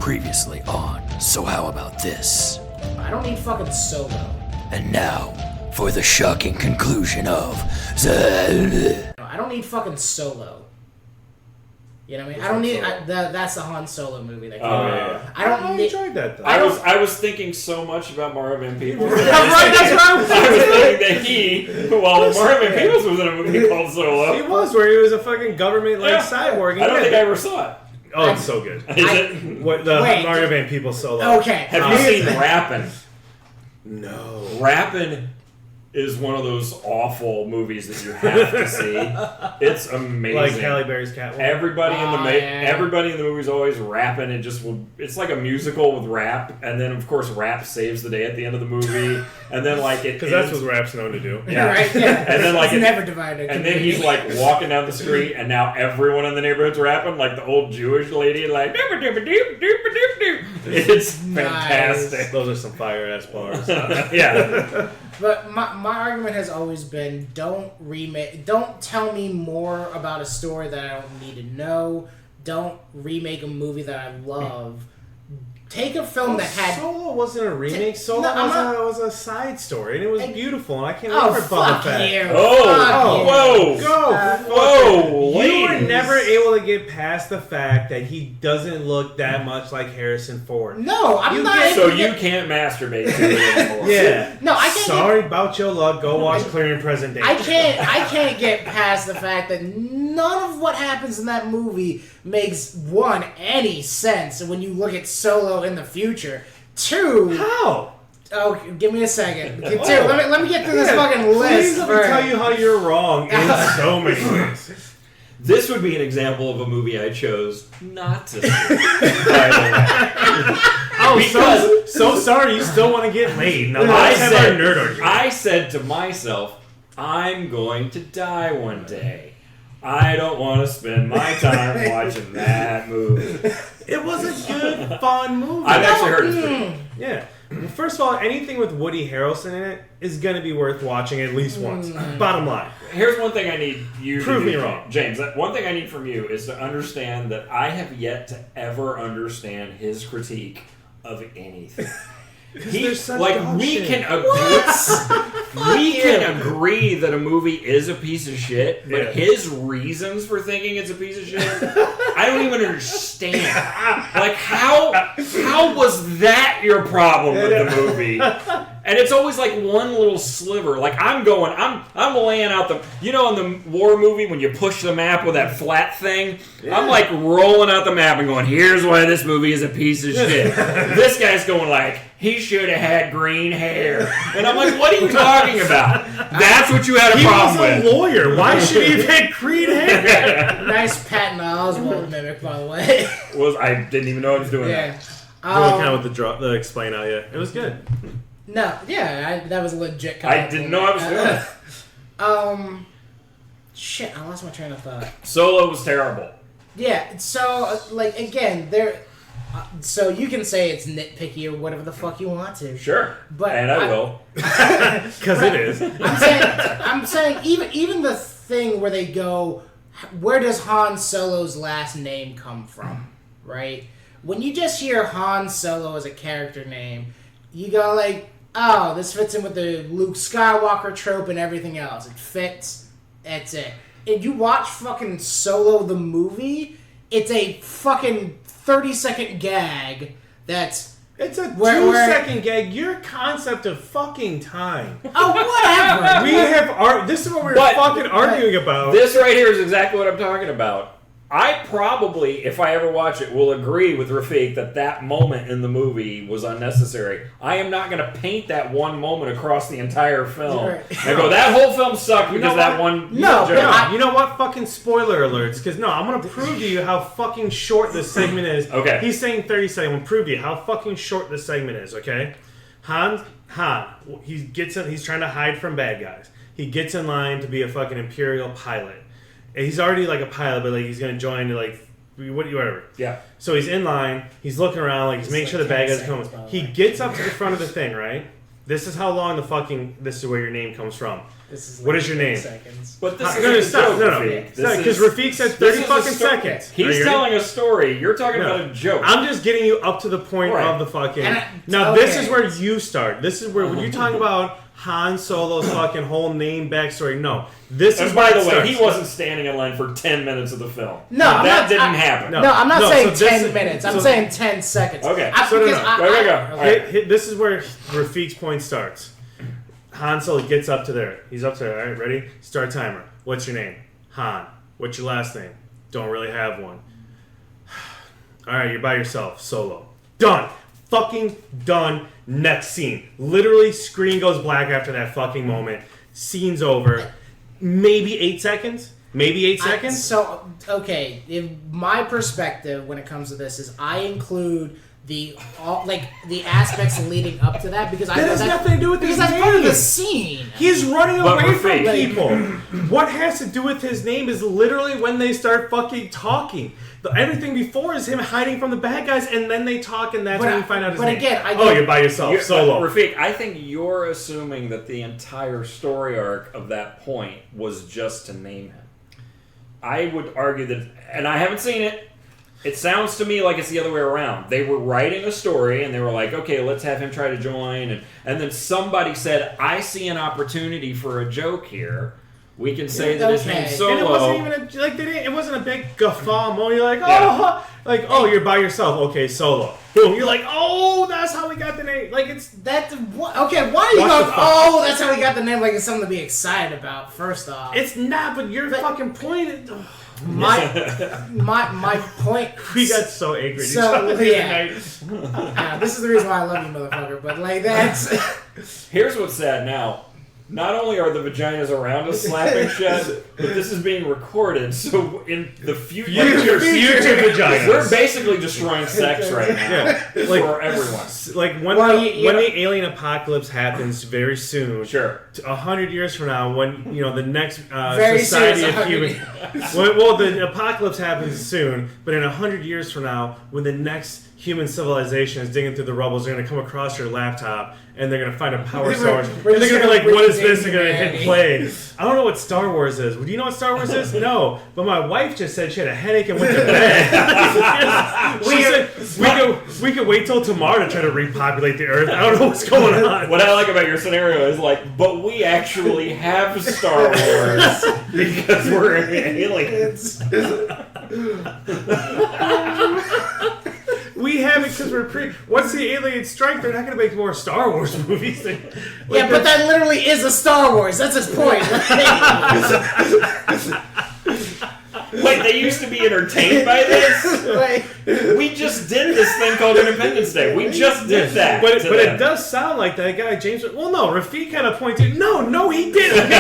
Previously on So How About This? I don't need fucking Solo. And now, for the shocking conclusion of... I don't need fucking Solo. You know what I mean? I don't need... that's the Han Solo movie that came out. Yeah. I enjoyed that, though. I was thinking so much about Mario Van Peebles. Right, that's what I was I was thinking that Mario Van Peebles was in a movie called Solo. He was, where he was a fucking government, cyborg. I don't think I ever saw it. Oh, it's so good. Is it? What, Mario Van Peebles Solo. Okay. Have you seen Rappin'? No. Rappin' is one of those awful movies that you have to see. It's amazing. Like Halle Berry's Catwoman. Everybody in the movie is always rapping. It's like a musical with rap, and then of course rap saves the day at the end of the movie, and then because that's what rap's known to do. Yeah. Right? Yeah. And then it's never divided. And then he's like walking down the street, and now everyone in the neighborhood's rapping, like the old Jewish lady, like doop doop doop doop doop doop. It's fantastic. Those are some fire ass bars. Yeah. But my argument has always been, don't tell me more about a story that I don't need to know. Don't remake a movie that I love. Take a film that had... Solo wasn't a remake. Solo was a side story, and it was beautiful, and I can't wait for Boba Fett. You. Whoa! Whoa! You were never able to get past the fact that he doesn't look that much like Harrison Ford. No, I'm not... So you can't masturbate to it anymore. Yeah. No, I can't... Sorry about your luck. Go watch Clearing Present Danger. I can't get past the fact that none of what happens in that movie makes, one, any sense when you look at Solo in the future. Two... How? Oh, give me a second. Two, let me get through this fucking list. Please let me tell you how you're wrong in so many ways. This would be an example of a movie I chose not to see. So sorry, you still want to get laid. Now, I said to myself, I'm going to die one day. I don't want to spend my time watching that movie. It was a good, fun movie. I've actually heard it's pretty good. Yeah. Well, first of all, anything with Woody Harrelson in it is going to be worth watching at least once. Bottom line. Here's one thing I need you Prove to do, me wrong. James. One thing I need from you is to understand that I have yet to ever understand his critique of anything. We can agree that a movie is a piece of shit, but his reasons for thinking it's a piece of shit, I don't even understand. Like, how was that your problem with the movie? And it's always like one little sliver. Like I'm laying out in the war movie when you push the map with that flat thing, I'm like rolling out the map and going, here's why this movie is a piece of shit. This guy's going like, he should have had green hair. And I'm like, what are you talking about? That's what you had a problem with. He was a lawyer. Why should he have had green hair? Nice Patton Oswalt mimic, by the way. I didn't even know I was doing that. Really kind of with the explain out, yeah. It was good. No, that was a legit. I didn't know I was doing it. Shit, I lost my train of thought. Solo was terrible. Yeah, so again, so you can say it's nitpicky or whatever the fuck you want to. Sure, but I will, because it is. I'm saying even the thing where they go, where does Han Solo's last name come from? Right? When you just hear Han Solo as a character name, you go like, oh, this fits in with the Luke Skywalker trope and everything else. It fits. That's it. If you watch fucking Solo the movie, it's a fucking 30-second gag that's... It's a 2-second gag. Your concept of fucking time. Oh, whatever. This is what we were fucking arguing about. This right here is exactly what I'm talking about. I probably, if I ever watch it, will agree with Rafiq that moment in the movie was unnecessary. I am not going to paint that one moment across the entire film. Right. And go, that whole film sucked because that one... No, you know what? Fucking spoiler alerts. Because, I'm going to prove to you how fucking short this segment is. Okay. He's saying 30 seconds. I'm going to prove to you how fucking short this segment is, okay? Han, he's trying to hide from bad guys. He gets in line to be a fucking Imperial pilot. He's already like a pilot, but he's going to join whatever. Yeah. So he's in line. He's looking around, he's making sure the bad guys come. He gets up to the front of the thing, right? This is how long this is where your name comes from. This is what is your 10 name? Seconds. But this No, is stop. No. Rafik. Because Rafik said 30 fucking seconds. He's telling a story. You're talking about a joke. I'm just getting you up to the point of the fucking... This is where you start. This is where, when you talk about Han Solo's fucking whole name backstory, no. This is by the way, he wasn't standing in line for 10 minutes of the film. No, that didn't happen. No, I'm not saying 10 minutes. I'm saying 10 seconds. Okay. This is where Rafik's point starts. Han Solo gets up to there. He's up to there. All right, ready? Start timer. What's your name? Han. What's your last name? Don't really have one. All right, you're by yourself. Solo. Done. Fucking done. Next scene. Literally, screen goes black after that fucking moment. Scene's over. Maybe 8 seconds? Maybe 8 seconds? My perspective when it comes to this is I include the aspects leading up to that because that has nothing to do with his name. That's part of the scene. He's running away from people. What has to do with his name is literally when they start fucking talking. Everything before is him hiding from the bad guys, and then they talk, and that's when you find out his name. But again, you're by yourself, solo. Rafik, I think you're assuming that the entire story arc of that point was just to name him. I would argue that, and I haven't seen it. It sounds to me like it's the other way around. They were writing a story, and they were like, okay, let's have him try to join. And then somebody said, I see an opportunity for a joke here. We can say that his name's Solo. And it wasn't even it wasn't a big guffaw moment. You're like, you're by yourself. Okay, Solo. Boom. You're like, oh, that's how we got the name. Like, it's that. Okay, why are you going? Oh, that's how we got the name. Like it's something to be excited about. First off, it's not. But your fucking point. My point. We got so angry. This is the reason why I love you, motherfucker. But like that's. Here's what's sad now. Not only are the vaginas around us slapping shut, but this is being recorded, so in the future vaginas. We're basically destroying sex right now for everyone. Like when the alien apocalypse happens very soon, 100 years from now, when the next society of humans, the apocalypse happens soon, but in 100 years from now, when the next human civilization is digging through the rubbles, they're going to come across your laptop and they're going to find a power source. And they're going to be like, what is this? They're going to hit play. I don't know what Star Wars is. Do you know what Star Wars is? No. But my wife just said she had a headache and went to bed. She said, we could wait till tomorrow to try to repopulate the Earth. I don't know what's going on. What I like about your scenario is but we actually have Star Wars because we're aliens. We have it because we're once the aliens strike, they're not going to make more Star Wars movies. But that literally is a Star Wars. That's his point. Wait, they used to be entertained by this? We just did this thing called Independence Day. We just did that. But it does sound like that guy, James. Well, no, Rafik kind of pointed. No, he didn't.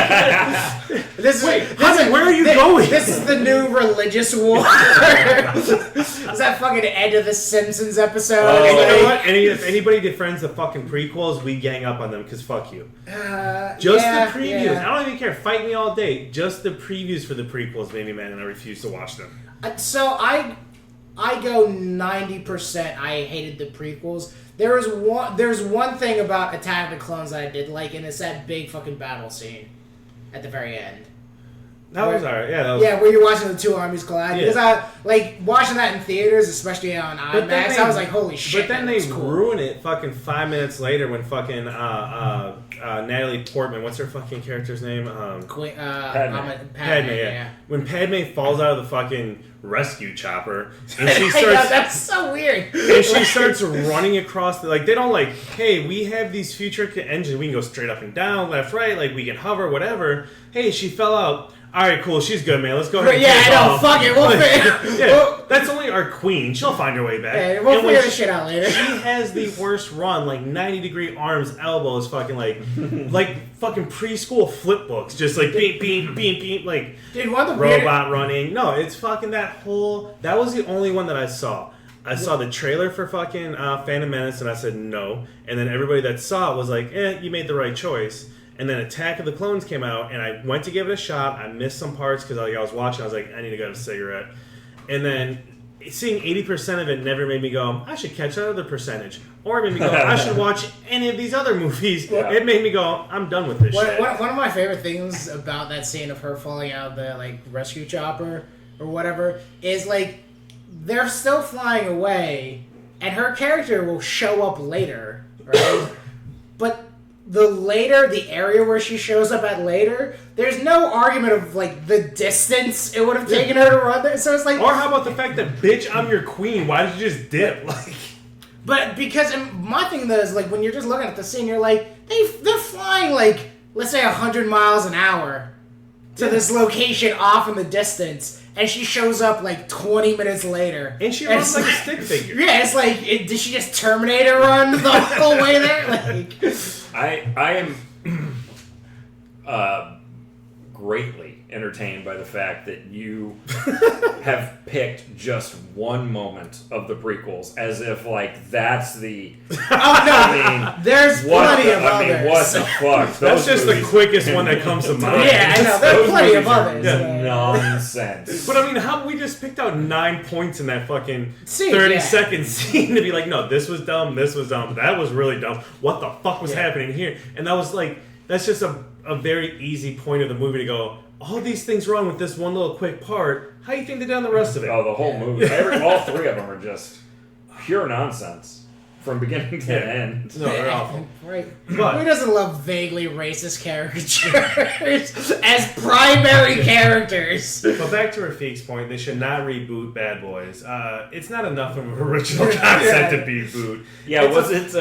Where are you going? This is the new religious war. Is that fucking end of the Simpsons episode? And you know what? If anybody defends the fucking prequels, we gang up on them because fuck you. Just the previews. Yeah. I don't even care. Fight me all day. Just the previews for the prequels made me mad, and I refuse to watch them. So I go 90%. I hated the prequels. There's one thing about Attack of the Clones that I did like, and it's that big fucking battle scene at the very end. That was alright. Yeah, where you're watching the two armies collide. Yeah. Because I like watching that in theaters, especially on IMAX. I was like, holy shit. But then they ruin it fucking 5 minutes later when fucking Natalie Portman, what's her fucking character's name? Padme, yeah. When Padme falls out of the fucking rescue chopper and she starts that's so weird. And she starts running across they don't hey, we have these future engines, we can go straight up and down, left, right, we can hover, whatever. Hey, she fell out. Alright, cool, she's good, man. Let's go ahead and fuck it. We'll that's only our queen. She'll find her way back. Yeah, we'll figure this shit out later. She has the worst run, 90-degree arms, elbows, fucking fucking preschool flip books. Just beep, beep, beep, beep, Dude, what the robot running. No, it's fucking that was the only one that I saw. I saw the trailer for fucking Phantom Menace and I said no. And then everybody that saw it was like, you made the right choice. And then Attack of the Clones came out, and I went to give it a shot. I missed some parts because I was watching. I was like, I need to get a cigarette. And then seeing 80% of it never made me go, I should catch that other percentage. Or it made me go, I should watch any of these other movies. Yeah. It made me go, I'm done with this shit. One of my favorite things about that scene of her falling out of the like rescue chopper or whatever is like they're still flying away and her character will show up later, right? But the area where she shows up at later, there's no argument of like the distance it would have taken her to run there. So it's like, or how about the fact that, bitch, I'm your queen. Why did you just dip? Like, but because my thing though is like when you're just looking at the scene, you're like they're flying like let's say 100 miles an hour to this location off in the distance, and she shows up like 20 minutes later, and she runs like a stick figure. Yeah, it's like did she just Terminator run the whole way there? Like, I am greatly entertained by the fact that you have picked just one moment of the prequels as if like that's the. Oh no, there's plenty of others. I mean, what the fuck? That's just the quickest one that comes to mind. Yeah, I know. There's plenty of others. Nonsense. But I mean, how we just picked out 9 points in that fucking scene, 30-second scene to be like, no, this was dumb, that was really dumb. What the fuck was happening here? And that was like, that's just a very easy point of the movie to go, all these things wrong with this one little quick part. How do you think they done the rest of it? Oh, the whole movie. All three of them are just pure nonsense from beginning to end. No, they're awful. Right. But, who doesn't love vaguely racist caricatures as primary characters? But back to Rafiq's point, they should not reboot Bad Boys. It's not enough of an original concept to reboot. Yeah, It's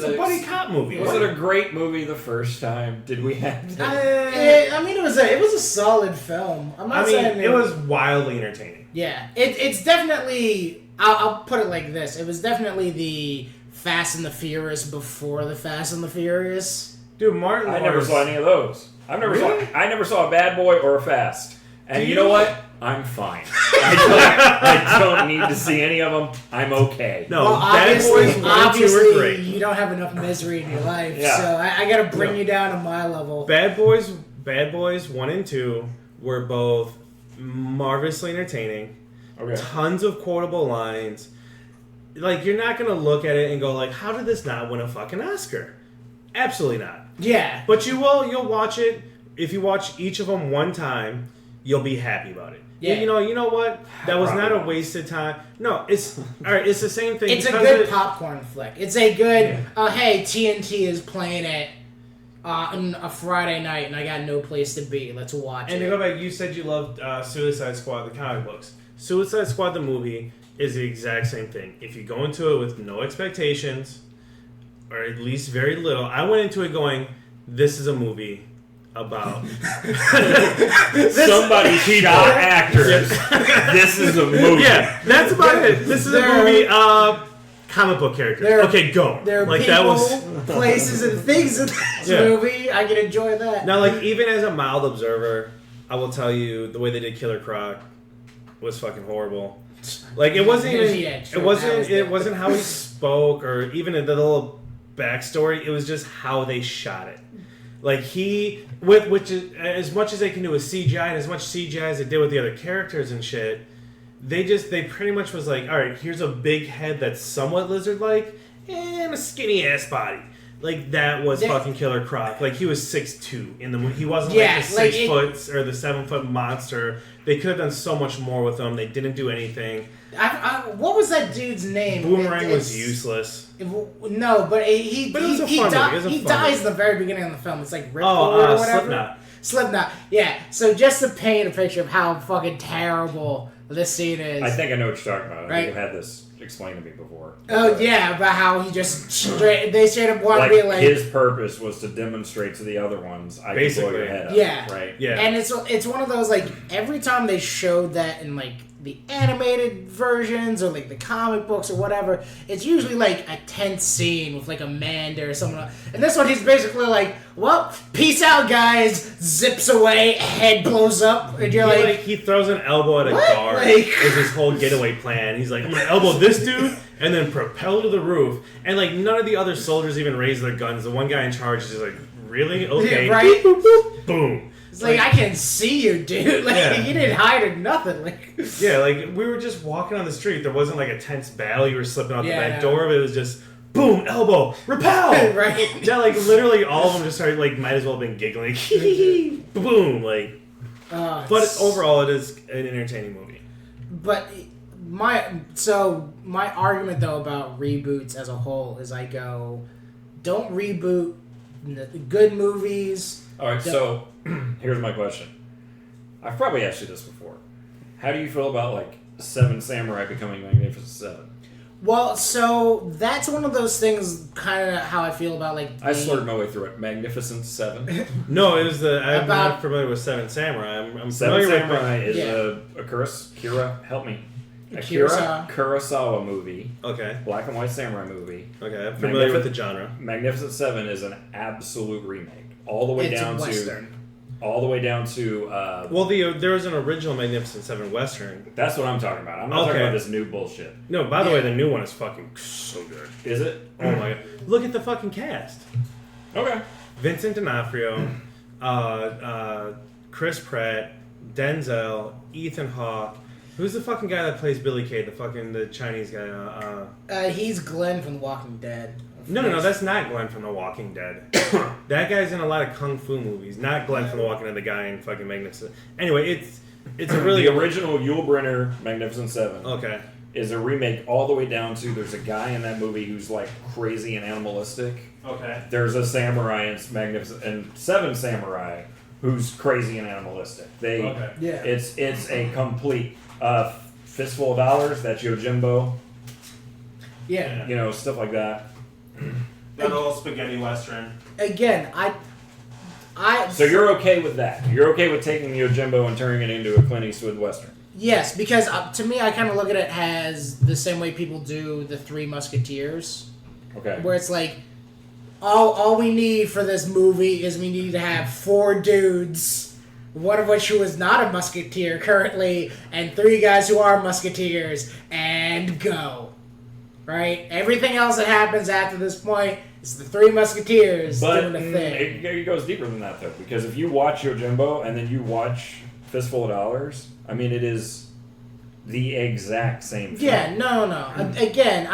a buddy cop movie. Was it a great movie the first time? Did we have to? I mean, it was a solid film. I'm saying it was wildly entertaining. Yeah, it's definitely. I'll put it like this: it was definitely the Fast and the Furious before the Fast and the Furious. Dude, Martin. I never saw any of those. I never saw a Bad Boy or a Fast. And you know what? I'm fine. I don't need to see any of them. I'm okay. No, well, Bad Boys 1 and 2 were great. You don't have enough misery in your life, Yeah. so I got to bring you down to my level. Bad Boys 1 and 2 were both marvelously entertaining. Okay. Tons of quotable lines. Like, you're not gonna look at it and go like, how did this not win a fucking Oscar? Absolutely not. Yeah. But you'll watch it. If you watch each of them one time, you'll be happy about it. Yeah. You know what? That was not a wasted time. No, it's all right. It's the same thing. It's a good popcorn flick. It's a good. Hey, TNT is playing it on a Friday night, and I got no place to be. Let's watch it. And to go back, you said you loved Suicide Squad, the comic books. Suicide Squad, the movie, is the exact same thing. If you go into it with no expectations, or at least very little, I went into it going, "This is a movie." About somebody shot actors. This is a movie. Yeah, that's about it. This is a movie. Comic book characters. Okay, go. There are like people, that was places, and things in this movie. I can enjoy that. Now, like even as a mild observer, I will tell you the way they did Killer Croc was fucking horrible. Like it wasn't even. It wasn't how he spoke or even the little backstory. It was just how they shot it. Like which is as much as they can do with CGI and as much CGI as they did with the other characters and shit, they pretty much was like, all right, here's a big head that's somewhat lizard-like and a skinny ass body. Like that was fucking Killer Croc. Like he was 6'2" in the movie. He wasn't like the 6 foot or the 7 foot monster. They could have done so much more with him. They didn't do anything. What was that dude's name? Boomerang was useless. No, but he dies in the very beginning of the film. It's like Ripcord or whatever. Slipknot. Yeah. So just to paint a picture of how fucking terrible this scene is. I think I know what you're talking about. Right? You had this explained to me before. Oh yeah, about how he just they straight up wanted to be like his purpose was to demonstrate to the other ones I can blow your head up. Yeah. Right. Yeah. And it's one of those like every time they showed that in like the animated versions or like the comic books or whatever, it's usually like a tense scene with like Amanda or someone else. And this one he's basically like, well, peace out guys, zips away, head blows up, and you're like he throws an elbow at a guard. Like, is his whole getaway plan. He's like, I'm gonna elbow this dude and then propel to the roof. And like none of the other soldiers even raise their guns. The one guy in charge is just like, really? Okay. Yeah, right? Boop, boop, boop. Boom. It's like, I can see you, dude. Like, Yeah. you didn't hide or nothing. Like, Yeah, like we were just walking on the street. There wasn't like a tense battle. You were slipping out the Yeah, back no. door. But it was just boom, elbow, repel. right? Yeah, like literally all of them just started like might as well have been giggling. Boom, like. But overall, it is an entertaining movie. But my argument though about reboots as a whole is I go, don't reboot good movies. All right, so here's my question. I've probably asked you this before. How do you feel about like Seven Samurai becoming Magnificent Seven? Well, so that's one of those things, kind of how I feel about like. I slurred my way through it. Magnificent Seven. No, it was I'm About- not familiar with Seven Samurai. I'm Seven familiar Samurai with. is a Kira. Help me. A Kurosawa. Kurosawa movie. Okay. Black and white samurai movie. Okay, I'm familiar with the genre. Magnificent Seven is an absolute remake, all the way It's a down Western. to, all the way down to. Well, there was an original Magnificent Seven Western. That's what I'm talking about. I'm not talking about this new bullshit. No, by the way, the new one is fucking so good. Is it? Oh my god! Look at the fucking cast. Okay. Vincent D'Onofrio, Chris Pratt, Denzel, Ethan Hawke. Who's the fucking guy that plays Billy Kay? The Chinese guy. He's Glenn from The Walking Dead. No, that's not Glenn from The Walking Dead. That guy's in a lot of kung fu movies. Not Glenn from The Walking Dead, the guy in fucking Magnificent. Anyway, it's a really the original Yul Brynner Magnificent Seven. Okay. Is a remake all the way down to there's a guy in that movie who's like crazy and animalistic. Okay. There's a samurai in Magnificent and Seven Samurai who's crazy and animalistic. Okay. Yeah. It's a complete Fistful of Dollars. That's Yojimbo. Yeah. You know, stuff like that. That old spaghetti western. Again, I. So you're okay with that? You're okay with taking Yojimbo and turning it into a Clint Eastwood western? Yes, because to me, I kind of look at it as the same way people do the Three Musketeers, Okay. where it's like, all we need for this movie is we need to have 4 dudes, one of which who is not a musketeer currently, and 3 guys who are musketeers, and go. Right? Everything else that happens after this point is the 3 musketeers But doing the thing. it goes deeper than that, though, because if you watch Yojimbo and then you watch Fistful of Dollars, I mean, it is the exact same film. Yeah, no. Again,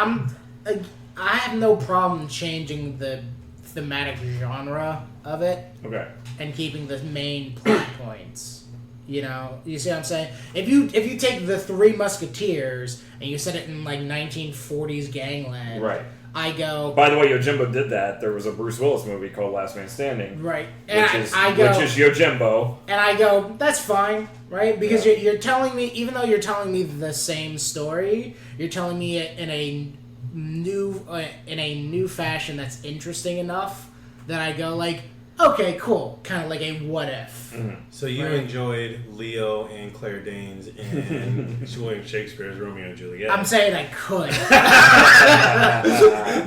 I have no problem changing the thematic genre of it Okay. and keeping the main plot points. You know, you see what I'm saying? If you take the 3 Musketeers and you set it in like 1940s gangland, Right. I go By the way, Yojimbo did that. There was a Bruce Willis movie called Last Man Standing, right, which and is I go Yojimbo. and I go that's fine, right? Because you're telling me, even though you're telling me the same story, you're telling me it in a new fashion that's interesting enough that I go like, okay, cool, kind of like a what if. Mm-hmm. So you Right. enjoyed Leo and Claire Danes in William Shakespeare's Romeo and Juliet. I'm saying I could.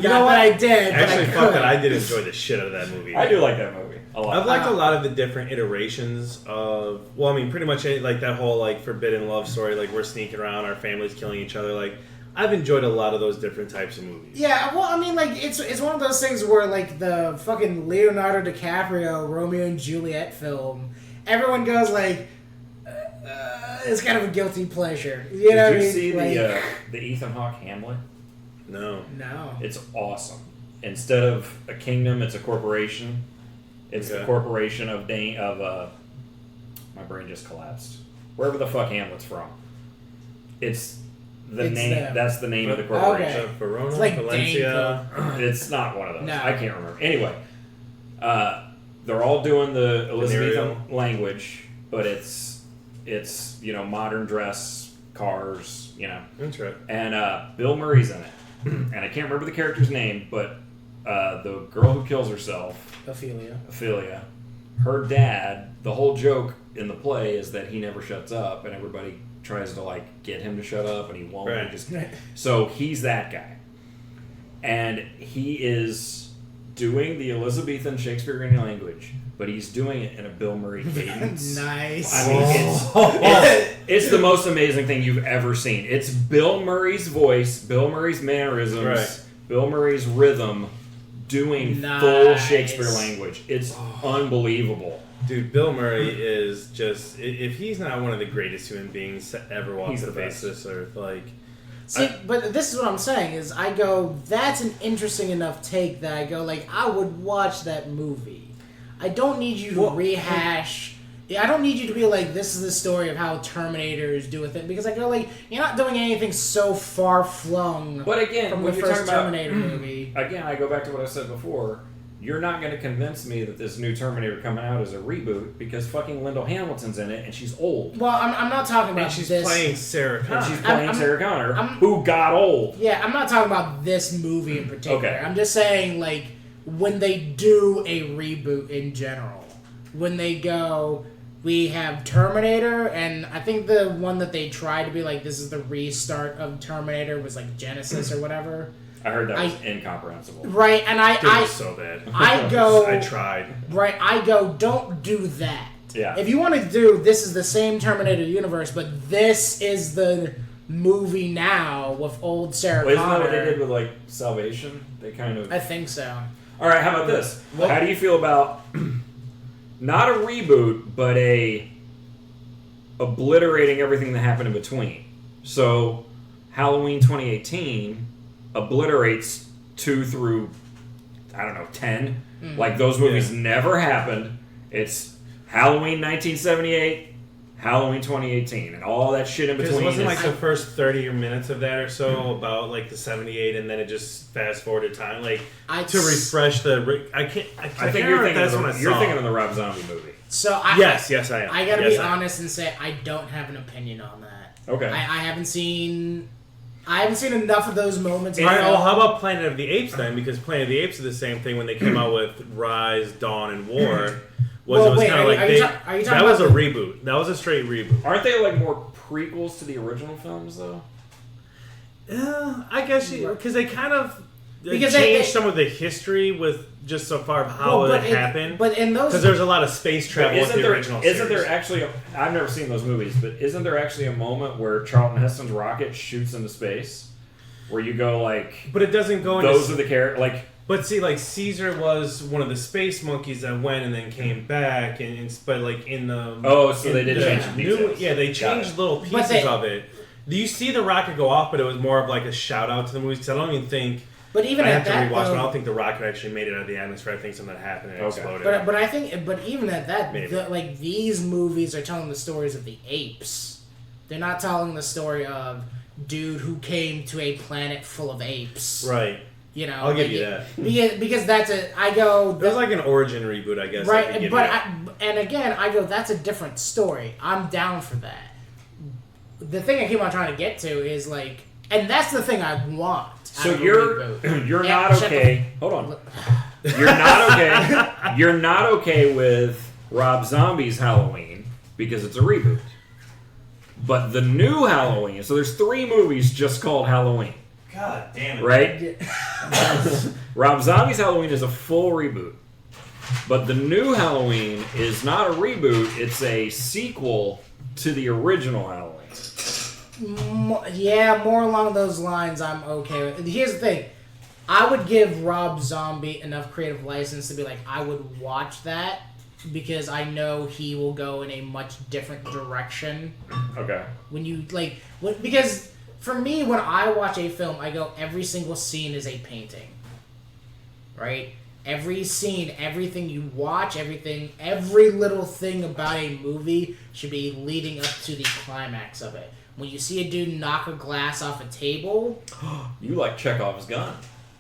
You know what? I did. Actually, but I fuck could. it, I did enjoy the shit out of that movie. I do like that movie a lot. I've liked a lot of the different iterations of, well, I mean, pretty much like that whole like forbidden love story, like we're sneaking around, our families killing each other. Like, I've enjoyed a lot of those different types of movies. Yeah, well, I mean, like it's one of those things where like the fucking Leonardo DiCaprio Romeo and Juliet film, everyone goes like, it's kind of a guilty pleasure. You know what I Did you mean? see Like, the Ethan Hawke Hamlet? No. no. It's awesome. Instead of a kingdom, it's a corporation. It's the Okay. corporation of my brain just collapsed. Wherever the fuck Hamlet's from. It's the It's name. them. That's the name of the Okay. corporation. Verona, It's like Valencia. It's not one of those. No. I can't remember. Anyway, they're all doing the Elizabethan Venereal. language, but it's modern dress, cars, That's right. and Bill Murray's in it, and I can't remember the character's name, but the girl who kills herself, Ophelia, her dad. The whole joke in the play is that he never shuts up, and everybody tries to like get him to shut up, and he won't. Right. So he's that guy, and he is doing the Elizabethan Shakespearean language, but he's doing it in a Bill Murray cadence. Nice. I mean, it's the most amazing thing you've ever seen. It's Bill Murray's voice, Bill Murray's mannerisms, Right. Bill Murray's rhythm, doing Nice. full Shakespeare language. It's unbelievable. Dude, Bill Murray is just... If he's not one of the greatest human beings to ever walk the face of this earth, like... See, but this is what I'm saying, is I go, that's an interesting enough take that I go, like, I would watch that movie. I don't need you to rehash... I don't need you to be like, this is the story of how Terminators do with it, because I go, like, you're not doing anything so far-flung but again, from when the you're first talking Terminator movie. Again, I go back to what I said before. You're not going to convince me that this new Terminator coming out is a reboot because fucking Lyndall Hamilton's in it and she's old. Well, I'm not talking about and she's this. playing Sarah Connor. And she's playing Sarah Connor, who got old. Yeah, I'm not talking about this movie in particular. Okay. I'm just saying, like, when they do a reboot in general, when they go, we have Terminator, and I think the one that they tried to be like, this is the restart of Terminator was like Genesis or whatever. I heard that was incomprehensible. Right, and Dude, it was so bad. I go... I tried. Right, I go, don't do that. Yeah. If you want to do, this is the same Terminator universe, but this is the movie now with old Sarah Well, Connor. isn't that what they did with, like, Salvation? They kind of... I think so. Alright, how about this? How do you feel about... not a reboot, but a... obliterating everything that happened in between. So, Halloween 2018... obliterates 2 through, I don't know, 10. Like, those movies never happened. It's Halloween 1978, Halloween 2018, and all that shit in between. Because it wasn't like the first 30 minutes of that or so about like the 78, and then it just fast forwarded time, like to refresh the. I think you're thinking of the Rob Zombie movie. So yes, I am. I gotta be honest and say I don't have an opinion on that. Okay. I haven't seen enough of those moments. All right, well, how about Planet of the Apes then? Because Planet of the Apes is the same thing when they came out with Rise, Dawn, and War. That was a reboot. That was a straight reboot. Aren't they like more prequels to the original films though? Yeah, I guess because they kind of changed some of the history with just so far of how it happened. But in those, because there's a lot of space travel with the original series. Isn't there actually? I've never seen those movies, but isn't there actually a moment where Charlton Heston's rocket shoots into space, where you go like? But it doesn't go. Those are the characters like. But see, like Caesar was one of the space monkeys that went and then came back, but like in the so they did change the details. They changed little pieces of it. You see the rocket go off, but it was more of like a shout out to the movies because I don't even think. But even I at have to that, rewatch, but I don't think the rocket actually made it out of the atmosphere. I think something happened and it exploded. But I think, but even at that, like these movies are telling the stories of the apes. They're not telling the story of dude who came to a planet full of apes. Right. You know, I'll give you that because that's I go. There's like an origin reboot, I guess. Right, and again, I go. That's a different story. I'm down for that. The thing I keep on trying to get to is like, and that's the thing I want. So you're not okay. Hold on. You're not okay. You're not okay with Rob Zombie's Halloween because it's a reboot. But the new Halloween. So there's 3 movies just called Halloween. God damn it. Right? Rob Zombie's Halloween is a full reboot. But the new Halloween is not a reboot, it's a sequel to the original Halloween. Yeah, more along those lines I'm okay with. Here's the thing. I would give Rob Zombie enough creative license to be like, I would watch that because I know he will go in a much different direction. Okay. Because for me, when I watch a film, I go, every single scene is a painting. Right? Every scene, everything you watch, every little thing about a movie should be leading up to the climax of it. When you see a dude knock a glass off a table... You like Chekhov's gun.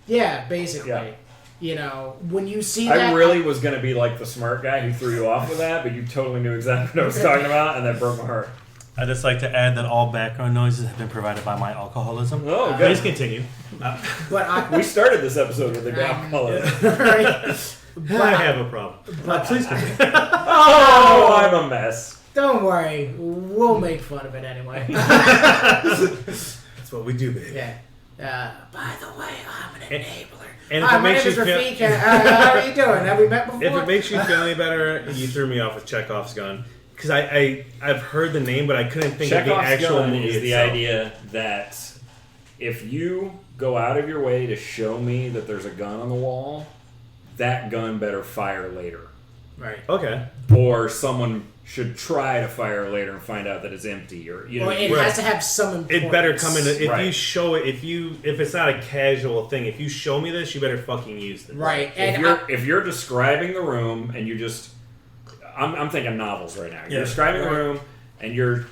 Yeah, basically. Yeah. You know, when you see that... I really was going to be like the smart guy who threw you off with that, but you totally knew exactly what I was talking about, and that broke my heart. I'd just like to add that all background noises have been provided by my alcoholism. Oh, good. Please continue. We started this episode with the alcoholism. Right. I have a problem. Please continue. Oh, I'm a mess. Don't worry. We'll make fun of it anyway. That's what we do, baby. Yeah. By the way, I'm an enabler. And Hi, my name is Rafik. How are you doing? Have we met before? If it makes you feel any better, you threw me off with Chekhov's gun. Because I've heard the name, but I couldn't think of the actual gun movie is itself. the idea that if you go out of your way to show me that there's a gun on the wall, that gun better fire later. Right. Okay. or someone should try to fire later and find out that it's empty, or you know, Or it has to have some importance. It better come in. If Right. you show it, if it's not a casual thing, if you show me this, you better fucking use this. Right. And if you're describing the room and you just, I'm thinking novels right now. You're Yeah. describing the room and you're.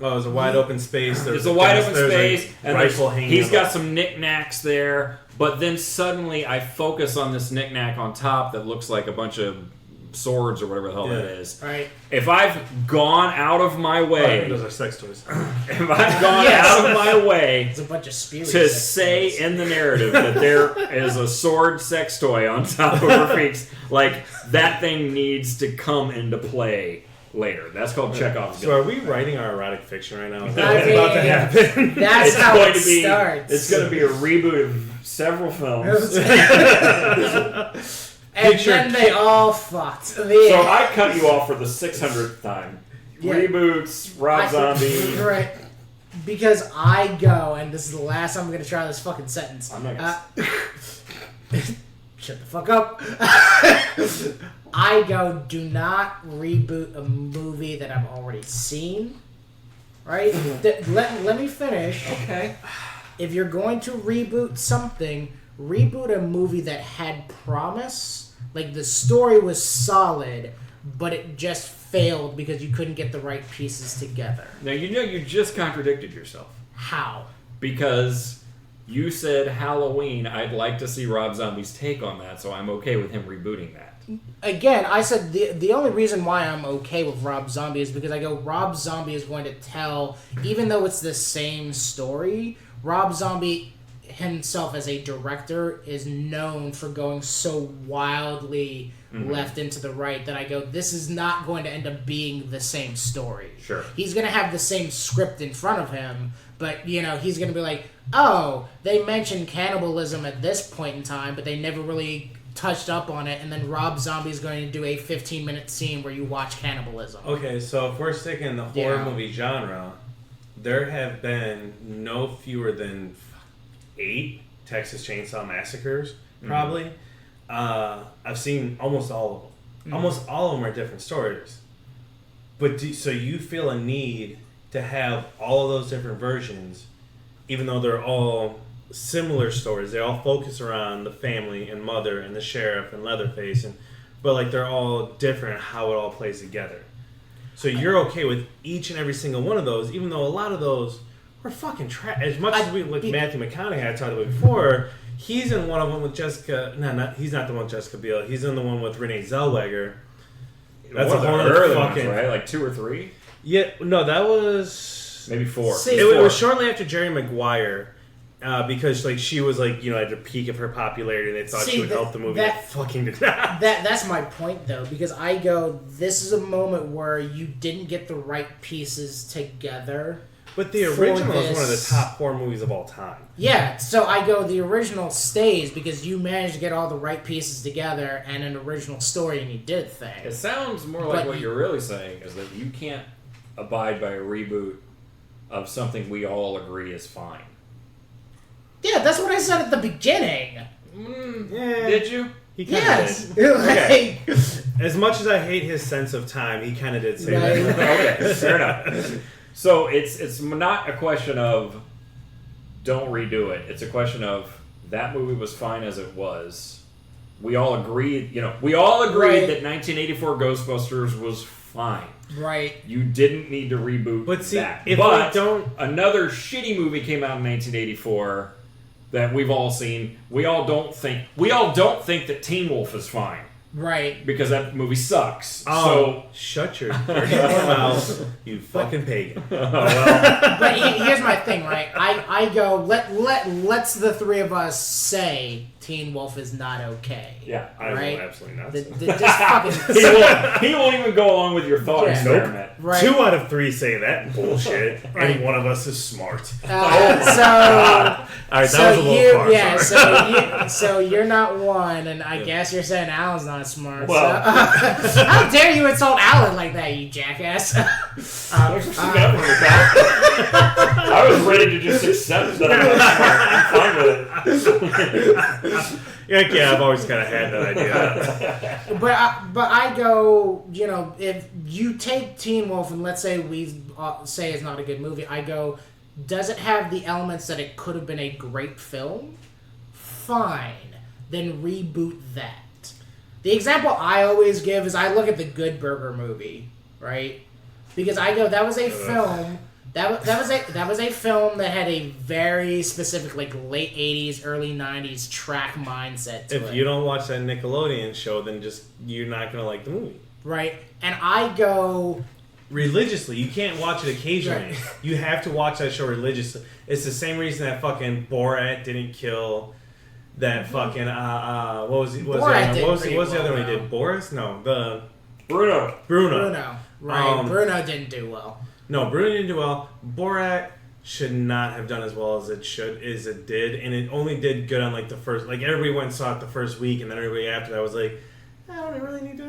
Oh, it's a wide open space. There's a wide open space, and rifle hanging. he's got some knickknacks there. But then suddenly I focus on this knickknack on top that looks like a bunch of swords or whatever the hell that is. Right. If I've gone out of my way, those are sex toys. if I've gone out of my way It's a bunch of spears. to say in the narrative that there is a sword sex toy on top of Rafiq's, like that thing needs to come into play later. That's called Chekhov's gun. So are we writing our erotic fiction right now? Is I that what's about to mean, happen? That's It's how going it to be. starts. It's going to be a reboot of several films. And then they all fucked. So I cut you off for the 600th time. Yeah. Reboots, Rob Zombie. Right. Because I go, and this is the last time I'm going to try this fucking sentence. I'm not gonna Shut the fuck up. I go, do not reboot a movie that I've already seen. Right? Let me finish. Okay. If you're going to reboot something, reboot a movie that had promise. Like, the story was solid, but it just failed because you couldn't get the right pieces together. Now, you know you just contradicted yourself. How? Because you said Halloween, I'd like to see Rob Zombie's take on that, so I'm okay with him rebooting that. Again, I said the only reason why I'm okay with Rob Zombie is because I go, Rob Zombie is going to tell, even though it's the same story, Rob Zombie himself as a director is known for going so wildly left into the right that I go, this is not going to end up being the same story. Sure. He's going to have the same script in front of him, but, you know, he's going to be like, oh, they mentioned cannibalism at this point in time, but they never really touched up on it, and then Rob Zombie's going to do a 15-minute scene where you watch cannibalism. Okay, so if we're sticking in the horror movie genre, there have been no fewer than 8 Texas Chainsaw Massacres, probably. I've seen almost all of them. Almost all of them are different stories. But so you feel a need to have all of those different versions, even though they're all similar stories. They all focus around the family and mother and the sheriff and Leatherface, but like they're all different how it all plays together. So you're okay with each and every single one of those, even though a lot of those were fucking trash. As much as we like Matthew McConaughey I talked about before, he's in one of them with Jessica. He's not the one with Jessica Biel. He's in the one with Renee Zellweger. That's One a of the whole early fucking ones, right? Like 2 or 3? Yeah, no, that was Maybe 4. See, it was shortly after Jerry Maguire. Because like she was like, you know, at the peak of her popularity, and they thought she would help the movie. That fucking did not. That's my point though, because I go, this is a moment where you didn't get the right pieces together. But the original is one of the top horror movies of all time. Yeah, so I go, the original stays because you managed to get all the right pieces together and an original story, and you did things. It sounds more like what you're really saying is that you can't abide by a reboot of something we all agree is fine. Yeah, that's what I said at the beginning. Yeah. Did you? He kind of Yes. did. As much as I hate his sense of time, he kind of did say that. Okay, fair enough. So it's not a question of don't redo it. It's a question of that movie was fine as it was. We all agreed, we all agreed that 1984 Ghostbusters was fine. Right. You didn't need to reboot But see, that. if but we don't... another shitty movie came out in 1984 that we've all seen. We all don't think that Teen Wolf is fine. Right. Because that movie sucks. Oh, shut your dirty mouth, you fucking pagan. But here's my thing, right? I go, let's the three of us say Teen Wolf is not okay. Yeah, I right? will absolutely not. Just fucking he won't even go along with your thought experiment. Right. 2 out of 3 say that bullshit, and one of us is smart. All right, that was a little far. Yeah, so you're not one, and I guess you're saying Alan's not not smart. Well. So, how dare you insult Alan like that, you jackass? Thanks for sticking up for me, pal. I was ready to just accept that I'm not smart. I'm fine with it. Yeah, I've always kind of had that idea. But I go, if you take Teen Wolf and let's say we say it's not a good movie, I go, does it have the elements that it could have been a great film? Fine. Then reboot that. The example I always give is I look at the Good Burger movie, right? Because I go, that was a film. That was a film that had a very specific late 80s, early 90s track mindset to it. If you don't watch that Nickelodeon show, then you're not gonna like the movie. Right. And I go religiously. You can't watch it occasionally. Right. You have to watch that show religiously. It's the same reason that fucking Borat didn't kill that fucking what was the other one he did? Boris? No, the Bruno. Right. Bruno didn't do well. No, Bruno didn't do well. Borat should not have done as well as it did, and it only did good on the first. Everybody went and saw it the first week, and then everybody after that was like, I don't really need to.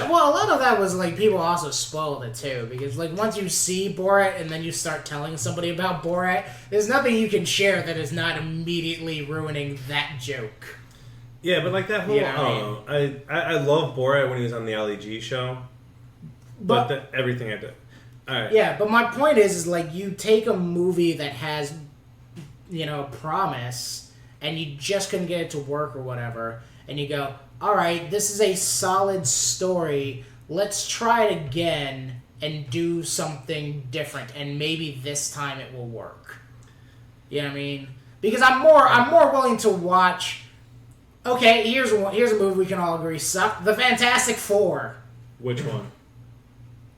Well, a lot of that was people also spoiled it too, because once you see Borat and then you start telling somebody about Borat, there's nothing you can share that is not immediately ruining that joke. Yeah, but that whole I love Borat when he was on the Ali G show, but everything I did. All right. Yeah, but my point is you take a movie that has, promise, and you just couldn't get it to work or whatever, and you go, all right, this is a solid story. Let's try it again and do something different, and maybe this time it will work. You know what I mean? Because I'm more willing to watch. Okay, here's a movie we can all agree sucked. The Fantastic Four. Which one?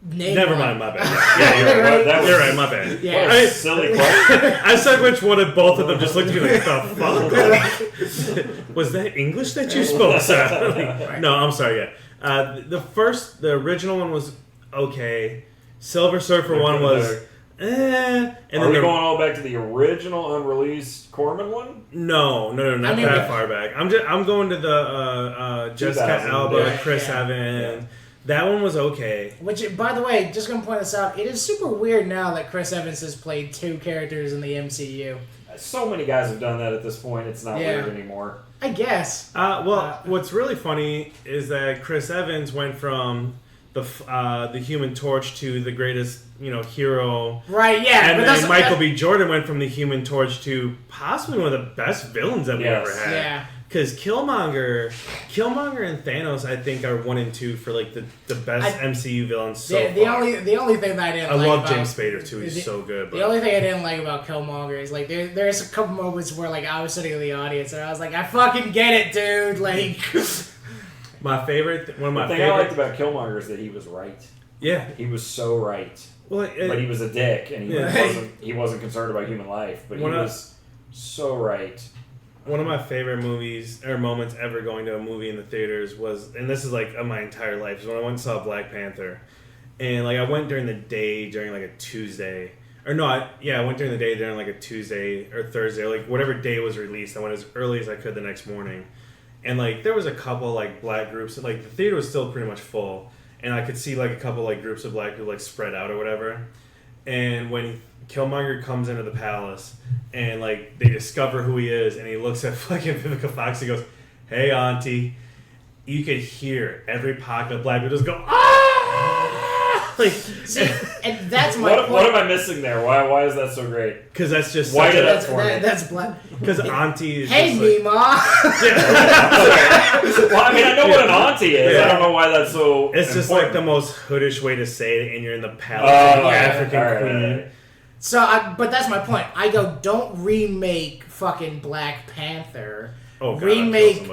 Never mind, my bad. Yeah, you're right, my bad. Yeah. Silly question. I said which one, and both of them just looked at me like, the fuck? Was that English that you spoke, sir? No, I'm sorry, yeah. The original one was okay. Silver Surfer one was, And Are we going all back to the original unreleased Corman one? No, not that far back. I'm going to the Jessica Alba, Chris Evans. Yeah. That one was okay. Which, by the way, just going to point this out, it is super weird now that Chris Evans has played two characters in the MCU. So many guys have done that at this point, it's not weird anymore. I guess. What's really funny is that Chris Evans went from the Human Torch to the greatest, hero. Right, yeah. And then Michael B. Jordan went from the Human Torch to possibly one of the best villains that we ever had. Yeah. Because Killmonger and Thanos, I think, are 1 and 2 for the best MCU villains so far. The only thing that I didn't like love James Spader too. He's so good. The only thing I didn't like about Killmonger is there's a couple moments where I was sitting in the audience and I was like, I fucking get it, dude. My favorite, one of my thing I liked about Killmonger is that he was right. Yeah, he was so right. Well, but he was a dick, and he wasn't concerned about human life. But he was so right. One of my favorite movies or moments ever going to a movie in the theaters was, and this is of my entire life, is when I went and saw Black Panther, and I went during the day during a Tuesday, or no, I went during the day during a Tuesday or Thursday, whatever day was released. I went as early as I could the next morning, and there was a couple black groups, the theater was still pretty much full, and I could see a couple groups of black people spread out or whatever, and when Killmonger comes into the palace and they discover who he is, and he looks at fucking Vivica Fox and goes, "Hey, auntie," you could hear every pocket of black people just go, "Ah!" See, and that's my point. What am I missing there? Why is that so great? Because that's just why did that for me? That's black. Because auntie is hey, just Mima. Well, I know what an auntie is. I don't know why that's so. It's important. just the most hoodish way to say it, and you're in the palace of the African queen. Right. So, but that's my point. I go, don't remake fucking Black Panther. Oh, God, remake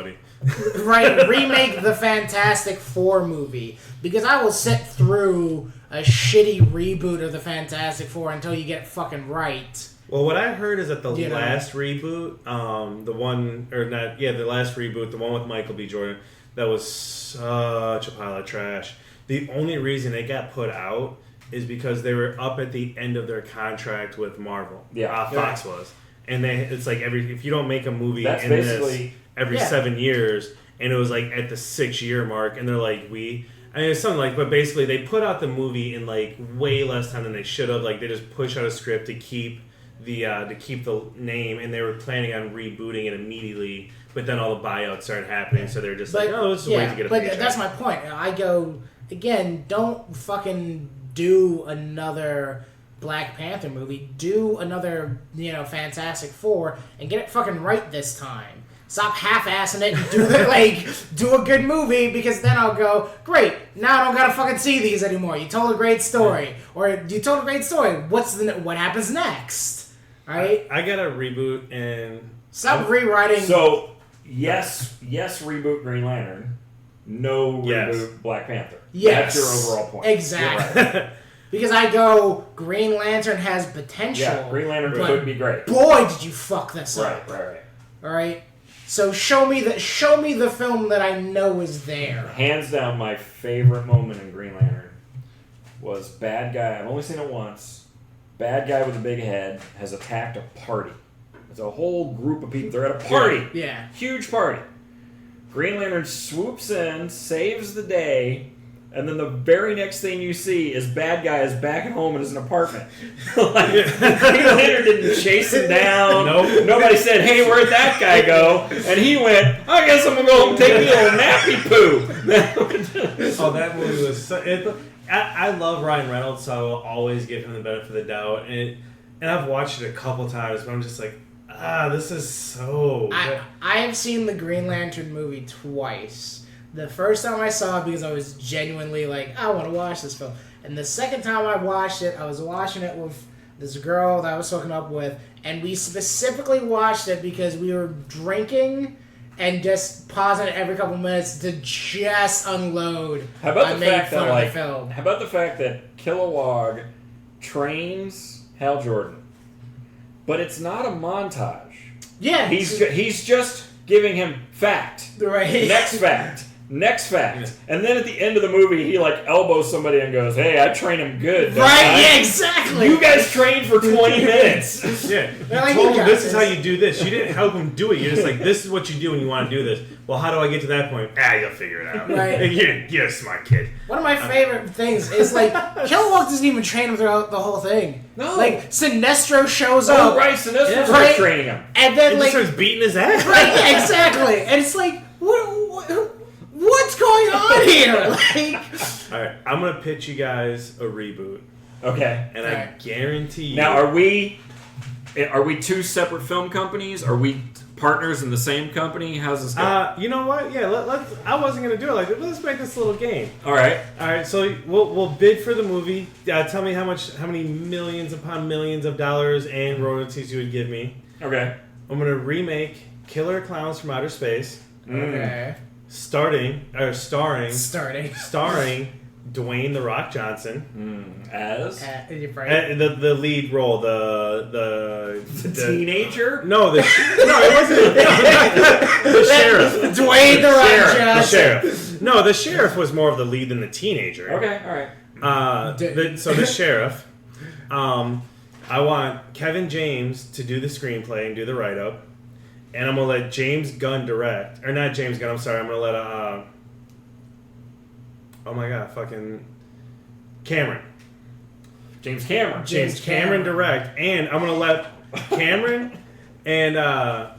the Fantastic Four movie, because I will sit through a shitty reboot of the Fantastic Four until you get it fucking right. Well, what I heard is that the last reboot, the one with Michael B. Jordan, that was such a pile of trash. The only reason it got put out is because they were up at the end of their contract with Marvel. Yeah, Fox was, and it's if you don't make a movie every 7 years, and it was like at the 6-year mark, and they're like, it's something like, but basically they put out the movie in like way less time than they should have. Like they just pushed out a script to keep the name, and they were planning on rebooting it immediately. But then all the buyouts started happening, so they're just like, oh, this is a way to get a paycheck. But that's my point. I go again. Don't fucking do another Black Panther movie. Do another Fantastic Four and get it fucking right this time. Stop half-assing it and do a good movie, because then I'll go, great, now I don't gotta fucking see these anymore. You told a great story. Or you told a great story. What happens next? Right? I gotta reboot and... Stop rewriting... So, yes, reboot Green Lantern. No reboot Black Panther. Yes. That's your overall point. Exactly. Right. Because I go, Green Lantern has potential. Yeah, Green Lantern could be great. Boy, did you fuck this up. Right. Alright? So show me the film that I know is there. Hands down, my favorite moment in Green Lantern was bad guy. I've only seen it once. Bad guy with a big head has attacked a party. It's a whole group of people. They're at a party. Yeah. Huge party. Green Lantern swoops in, saves the day, and then the very next thing you see is bad guy is back at home in his apartment. Green Lantern didn't chase him down. Nope. Nobody said, hey, where'd that guy go? And he went, I guess I'm going to go home and take me a little nappy poo. Oh, that movie was so... I love Ryan Reynolds, so I will always give him the benefit of the doubt. And I've watched it a couple times, but I'm just like, this is so... I have seen the Green Lantern movie twice. The first time I saw it because I was genuinely like, I want to watch this film. And the second time I watched it, I was watching it with this girl that I was hooking up with, and we specifically watched it because we were drinking and just pausing it every couple minutes to just unload. How about the fact fun that, of the like, film. how about the fact that Kilowog trains Hal Jordan, but it's not a montage. Yeah. He's just giving him fact. Right. Next fact. And then at the end of the movie, he like elbows somebody and goes, hey, I train him good. Right, yeah, exactly. You guys trained for 20 minutes. Yeah. Like, You told him this is how you do this. You didn't help him do it. You're just like, this is what you do when you want to do this. Well, how do I get to that point? You'll figure it out. Right. You're a smart kid. One of my favorite things is, like, Kilowog doesn't even train him throughout the whole thing. No. Like, Sinestro shows up. Oh, right, Sinestro Right. training him. And then, And like... just starts beating his ass. Right, yeah, exactly. And it's like, what's going on here? Like... Alright, I'm going to pitch you guys a reboot. Okay. And I guarantee you... Now, are we two separate film companies? Are we partners in the same company? How's this go? You know what? Yeah, let's. I wasn't gonna do it like that. Let's make this a little game. All right. So we'll bid for the movie. Tell me how many millions upon millions of dollars and royalties you would give me. Okay. I'm gonna remake Killer Clowns from Outer Space. Okay. Starring Dwayne The Rock Johnson As the lead role, the teenager. No, it wasn't. The sheriff. Dwayne The Rock Johnson. The sheriff. No, the sheriff was more of the lead than the teenager. Okay, all right. So the sheriff. I want Kevin James to do the screenplay and do the write-up, and I'm gonna let James Gunn direct, or not James Gunn. I'm sorry. I'm gonna let oh my god, fucking Cameron. James Cameron. James Cameron direct, and I'm gonna let Cameron and or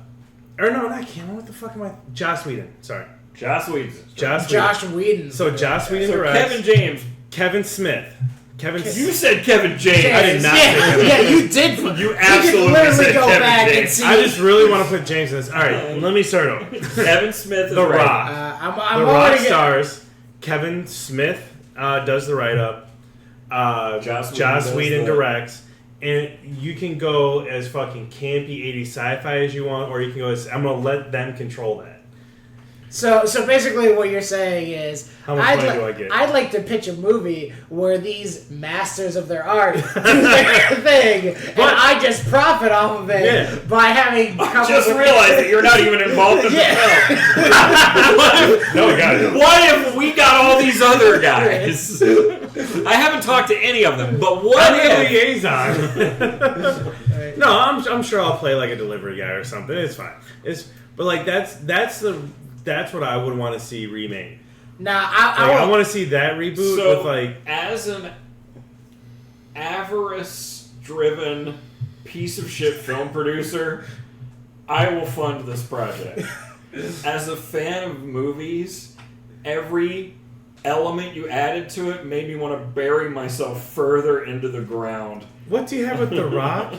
no, not Cameron. What the fuck am I? Joss Whedon. Sorry. Joss Whedon. Josh Whedon. So Joss Whedon So directs. Kevin James. Kevin Smith. You said Kevin James. I did not say Kevin Yeah, James. you did. You can absolutely literally said go Kevin back and James. see. I just really want to put James in this. All right, let me start over. Kevin Smith is The right. Rock. I'm The Rock already stars. Kevin Smith does the write-up. Joss Whedon directs. And you can go as fucking campy 80s sci-fi as you want, or you can go as... I'm going to let them control that. So basically what you're saying is... How much money do I get? I'd like to pitch a movie where these masters of their art do their thing, and I just profit off of it by having... I just realized that you're not even involved in the film. No, got it. What if we got all these other guys? I haven't talked to any of them, but what I'm if... a liaison. No, I'm sure I'll play like a delivery guy or something. It's fine. But like that's the That's what I would want to see remade. Nah, I want to see that reboot with like as an avarice-driven piece of shit film producer, I will fund this project. As a fan of movies, every element you added to it made me want to bury myself further into the ground. What do you have with The Rock?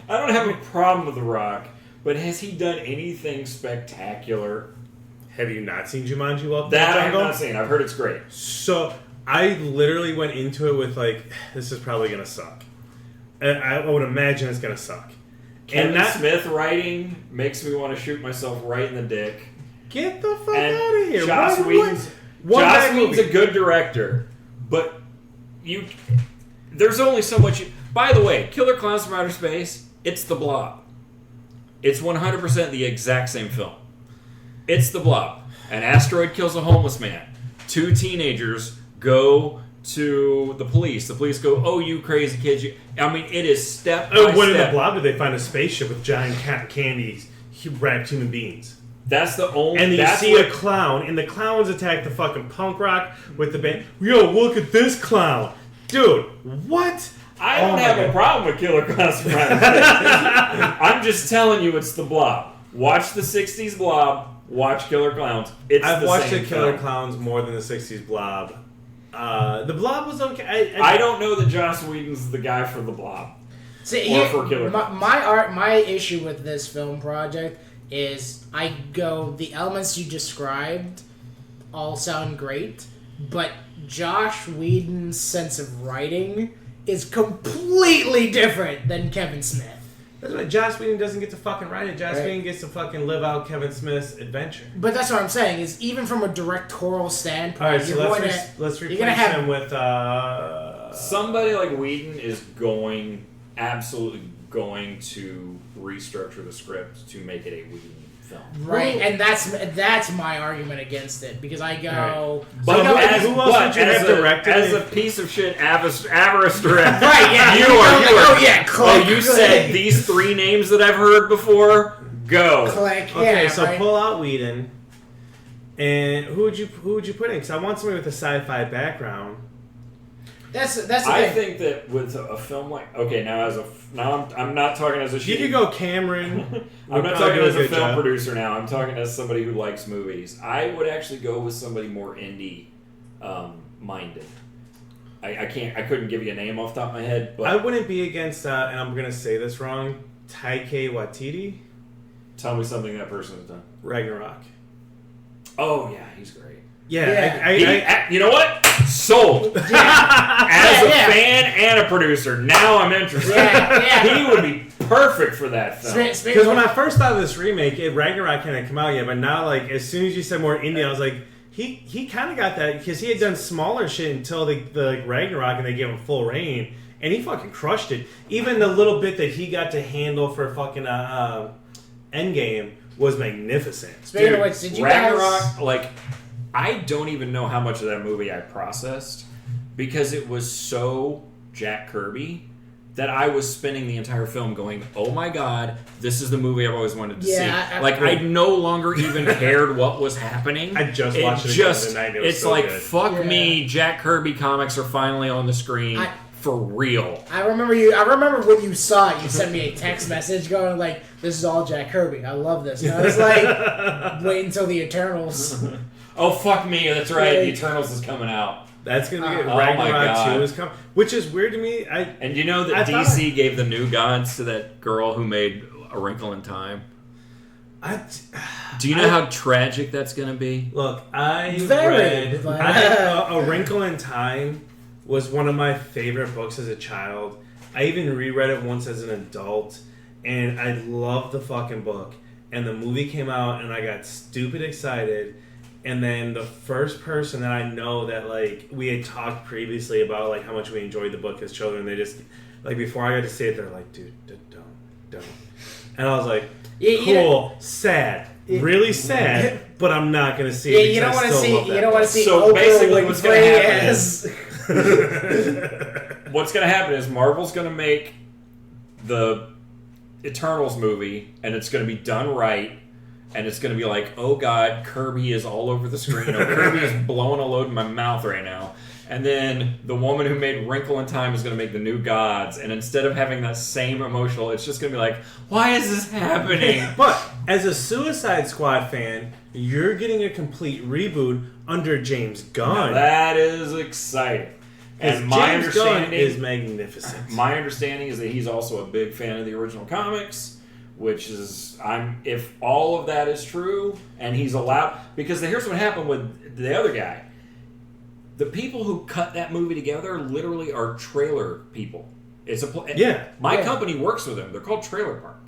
I don't have a problem with The Rock, but has he done anything spectacular? Have you not seen Jumanji Welcome That to the I have Jungle? not seen. I've heard it's great. So I literally went into it with like, this is probably gonna suck. And I would imagine it's gonna suck. Kevin Smith writing makes me want to shoot myself right in the dick. Get the fuck And out of here! Joss Whedon's a good director, but there's only so much. By the way, Killer Clowns from Outer Space, it's The Blob. It's 100% the exact same film. It's The Blob. An asteroid kills a homeless man. 2 teenagers go to the police. The police go, "Oh, you crazy kids!" I mean, it is step by step. When in The Blob did they find a spaceship with giant candy wrapped human beings? That's the only. And you see a clown, and the clowns attack the fucking punk rock with the band. Yo, look at this clown, dude! What? I don't have a problem with Killer Clowns from Outer Space. I'm just telling you, it's The Blob. Watch the '60s Blob. Watch Killer Clowns. I've watched the Killer Clowns more than the '60s Blob. The Blob was okay. I don't know that Joss Whedon's the guy for The Blob. See, or for Killer Clowns. My issue with this film project is the elements you described all sound great, but Josh Whedon's sense of writing is completely different than Kevin Smith. That's why Joss Whedon doesn't get to fucking write it. Joss Whedon gets to fucking live out Kevin Smith's adventure. But that's what I'm saying, is even from a directorial standpoint, all right, so let's replace him with somebody like Whedon is absolutely going to restructure the script to make it a Whedon film. Right, and that's my argument against it, because I go... Right. But who else would you have directed? As a piece of shit avarice director. Right, yeah. You said these 3 names that I've heard before, go. Click, okay, yeah, so right. pull out Whedon, and who would you put in? Because I want somebody with a sci-fi background. That's the thing. I think that with a film like I'm not talking as a You could go Cameron. I'm not talking as a film producer now. I'm talking as somebody who likes movies. I would actually go with somebody more indie minded. I couldn't give you a name off the top of my head, but I wouldn't be against and I'm gonna say this wrong, Taika Waititi. Tell me something that person has done. Ragnarok. Oh yeah, he's great. Yeah. You know what? Sold. As a fan and a producer, now I'm interested. He would be perfect for that film. Because when I first thought of this remake, Ragnarok hadn't come out yet, but now, like, as soon as you said more indie, I was like, he kind of got that, because he had done smaller shit until the Ragnarok, and they gave him full reign, and he fucking crushed it. Even the little bit that he got to handle for fucking Endgame was magnificent. Speaking of which, did you Ragnarok, I don't even know how much of that movie I processed, because it was so Jack Kirby that I was spending the entire film going, oh my god, this is the movie I've always wanted to see. I no longer even cared what was happening. I just watched it again the night. It was it's so like, good. fuck me, Jack Kirby comics are finally on the screen. For real. I remember when you saw it, you sent me a text message going like, this is all Jack Kirby. I love this. And I was like, wait until the Eternals. Oh, fuck me. That's right. The Eternals is coming out. That's going to be good. Oh my Ragnarok God. 2 is coming. Which is weird to me. And you know that DC gave the New Gods to that girl who made A Wrinkle in Time? Do you know how tragic that's going to be? Look, I read A Wrinkle in Time was one of my favorite books as a child. I even reread it once as an adult, and I loved the fucking book. And the movie came out, and I got stupid excited. And then the first person that I know that, like, we had talked previously about, like, how much we enjoyed the book as children, they just, like, before I got to see it, they're like, dude, don't. And I was like, cool, sad. Really sad, but I'm not going to see it. You don't want to see So Oprah basically what's going to happen is... what's going to happen is Marvel's going to make the Eternals movie, and it's going to be done right, and it's going to be like, oh god, Kirby is all over the screen. Oh, Kirby is blowing a load in my mouth right now. And then the woman who made Wrinkle in Time is going to make the new gods. And instead of having that same emotional, it's just going to be like, why is this happening? But as a Suicide Squad fan, you're getting a complete reboot under James Gunn. Now that is exciting. And my James Gunn understanding is magnificent. My understanding is that he's also a big fan of the original comics, which is if all of that is true and he's allowed, because here's what happened with the other guy. The people who cut that movie together literally are trailer people. It's My company works with them. They're called Trailer Park.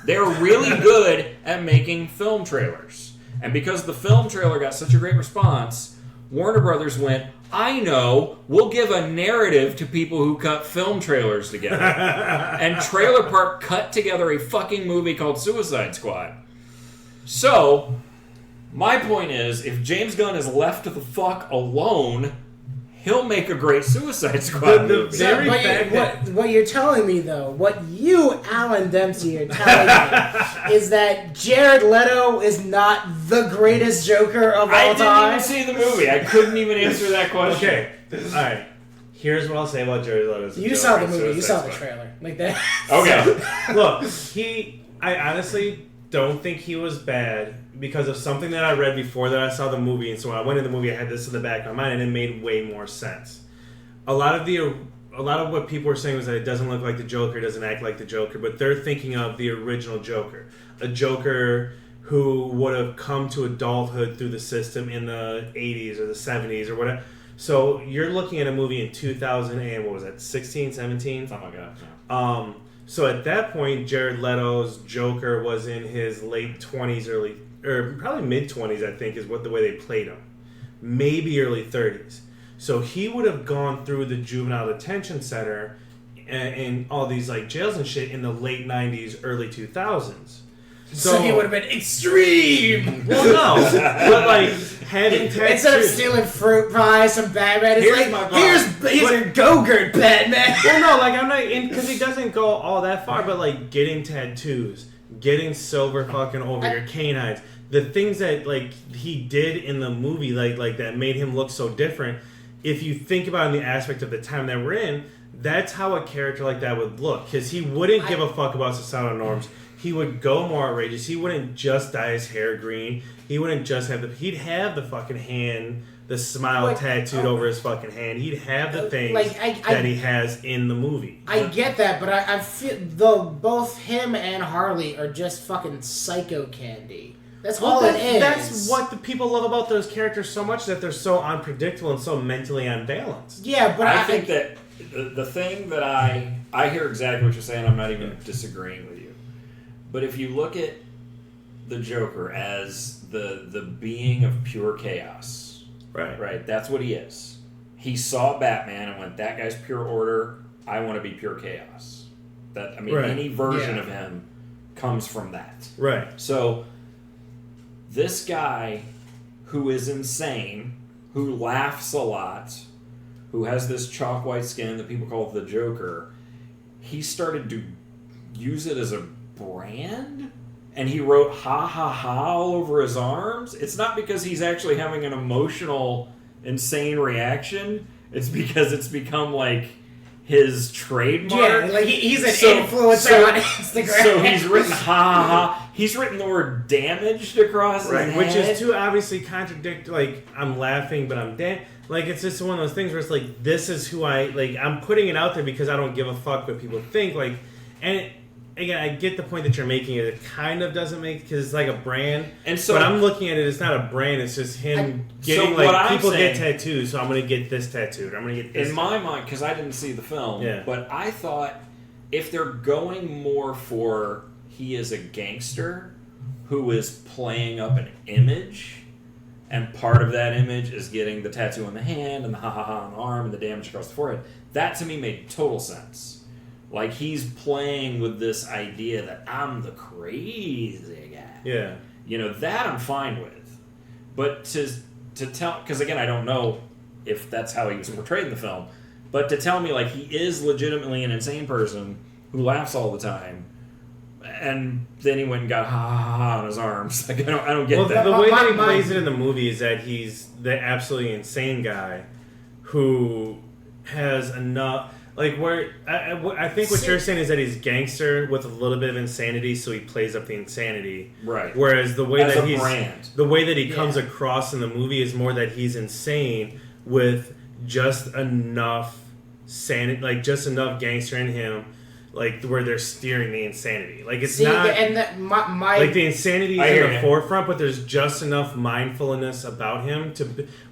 They're really good at making film trailers. And because the film trailer got such a great response, Warner Brothers went, I know, we'll give a narrative to people who cut film trailers together. And Trailer Park cut together a fucking movie called Suicide Squad. So, my point is, if James Gunn is left to the fuck alone, he'll make a great Suicide Squad movie. What you're telling me, though, what you, Alan Dempsey, are telling me is that Jared Leto is not the greatest Joker of all time? I didn't even see the movie. I couldn't even answer that question. Okay, alright. Here's what I'll say about Jared Leto. You saw the movie. You saw the trailer. Like that. Okay. Look, I honestly don't think he was bad because of something that I read before that I saw the movie, and so when I went in the movie, I had this in the back of my mind, and it made way more sense. A lot of what people were saying was that it doesn't look like the Joker, it doesn't act like the Joker, but they're thinking of the original Joker, a Joker who would have come to adulthood through the system in the 80s or the 70s or whatever. So you're looking at a movie in 2000 and what was that, 16, 17? Something like that. Yeah. So at that point, Jared Leto's Joker was in his late 20s, or probably mid-20s, I think, is the way they played him. Maybe early 30s. So he would have gone through the juvenile detention center and all these like jails and shit in the late 90s, early 2000s. So he would have been extreme! Well, no. But like, having tattoos. Instead of stealing fruit pies from Batman, here's your Go-Gurt, Batman! Well, no, like, I'm not, because he doesn't go all that far, but like, getting tattoos, getting silver fucking over your canines, the things that, like, he did in the movie, like that made him look so different, if you think about it in the aspect of the time that we're in, that's how a character like that would look, because he wouldn't give a fuck about societal norms. He would go more outrageous. He wouldn't just dye his hair green. He wouldn't just have he'd have the fucking hand, the smile tattooed over his fucking hand. He'd have the things that he has in the movie. I get that, but I feel both him and Harley are just fucking psycho candy. That's all it is. That's what the people love about those characters so much, that they're so unpredictable and so mentally unbalanced. Yeah, but I think that the thing that I hear exactly what you're saying. I'm not even disagreeing with you. But if you look at the Joker as the being of pure chaos, right, that's what he is. He saw Batman and went, "That guy's pure order. I want to be pure chaos." Any version of him comes from that. Right. So this guy who is insane, who laughs a lot, who has this chalk white skin that people call the Joker, he started to use it as a brand, and he wrote ha ha ha all over his arms. It's not because he's actually having an emotional insane reaction, it's because it's become like his trademark. Yeah, like he's an influencer on Instagram. So he's written ha ha ha. He's written the word damaged across his head. Which is to obviously contradict, like, I'm laughing but I'm like, it's just one of those things where it's like, this is who I'm putting it out there because I don't give a fuck what people think, like, and again, I get the point that you're making. It kind of doesn't make, because it's like a brand. And so, but I'm looking at it. It's not a brand. It's just him getting people get tattoos. So I'm going to get this tattooed. I'm going to get this. In my mind, because I didn't see the film, but I thought if they're going more for he is a gangster who is playing up an image, and part of that image is getting the tattoo on the hand and the ha ha ha on the arm and the damage across the forehead, that to me made total sense. Like, he's playing with this idea that I'm the crazy guy. Yeah. You know, that I'm fine with. But to tell... Because, again, I don't know if that's how he was portrayed in the film. But to tell me, like, he is legitimately an insane person who laughs all the time, and then he went and got ha ha ha on his arms. Like, I don't get that. The way that he plays it in the movie is that he's the absolutely insane guy who has enough. Like, where I think what you're saying is that he's gangster with a little bit of insanity, so he plays up the insanity. Right. Whereas the way As that a brand. the way that he comes across in the movie is more that he's insane with just enough sanity, like just enough gangster in him, like where they're steering the insanity. Like it's not, and that my like the insanity is in the forefront, but there's just enough mindfulness about him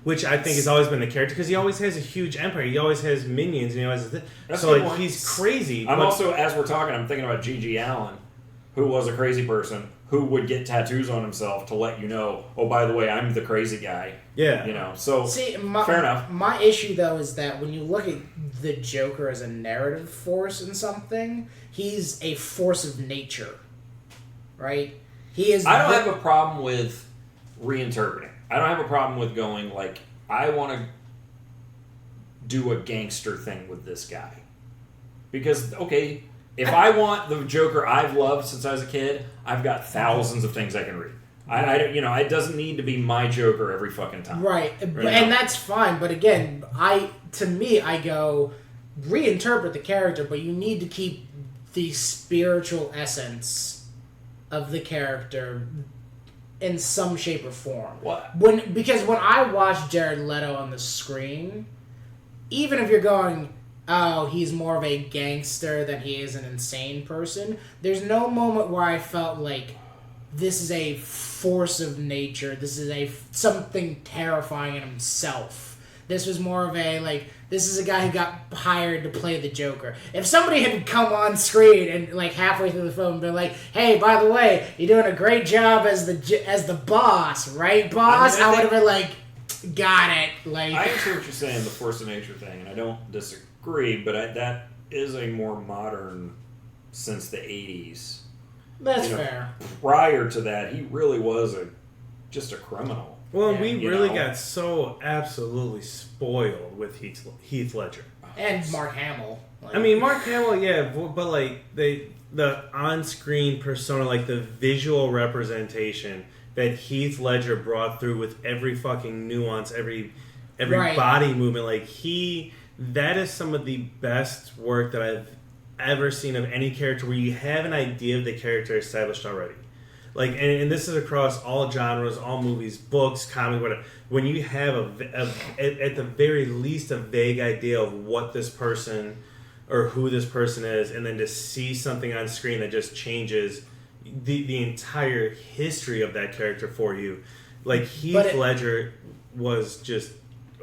which I think has always been the character, because he always has a huge empire. He always has minions, and he always has so like he's crazy. I'm also, as we're talking, I'm thinking about Gigi Allen, who was a crazy person who would get tattoos on himself to let you know, oh, by the way, I'm the crazy guy. Yeah. You know, so fair enough. My issue, though, is that when you look at the Joker as a narrative force in something, he's a force of nature, right? He is. I don't have a problem with reinterpreting. I don't have a problem with going, like, I want to do a gangster thing with this guy. Because, okay, if I want the Joker I've loved since I was a kid, I've got thousands of things I can read. It doesn't need to be my Joker every fucking time. Right. And that's fine. But again, I go, reinterpret the character, but you need to keep the spiritual essence of the character in some shape or form. What? Because when I watch Jared Leto on the screen, even if you're going, oh, he's more of a gangster than he is an insane person, there's no moment where I felt like this is a force of nature, this is something terrifying in himself. This was more of a, like, this is a guy who got hired to play the Joker. If somebody had come on screen and, like, halfway through the film been like, hey, by the way, you're doing a great job as the boss, right, boss? I would have been like, got it. Like, I see what you're saying, the force of nature thing, and I don't disagree, but that is a more modern, since the 80s. That's fair. Prior to that, he really was just a criminal. Well, we really got so absolutely spoiled with Heath Ledger. And Mark Hamill. Like, I mean, Mark Hamill, yeah, but like the on-screen persona, like the visual representation that Heath Ledger brought through with every fucking nuance, every body movement, like that is some of the best work that I've ever seen of any character, where you have an idea of the character established already. Like, and this is across all genres, all movies, books, comics, whatever. When you have at the very least a vague idea of what this person or who this person is, and then to see something on screen that just changes the entire history of that character for you. Like, Heath Ledger was just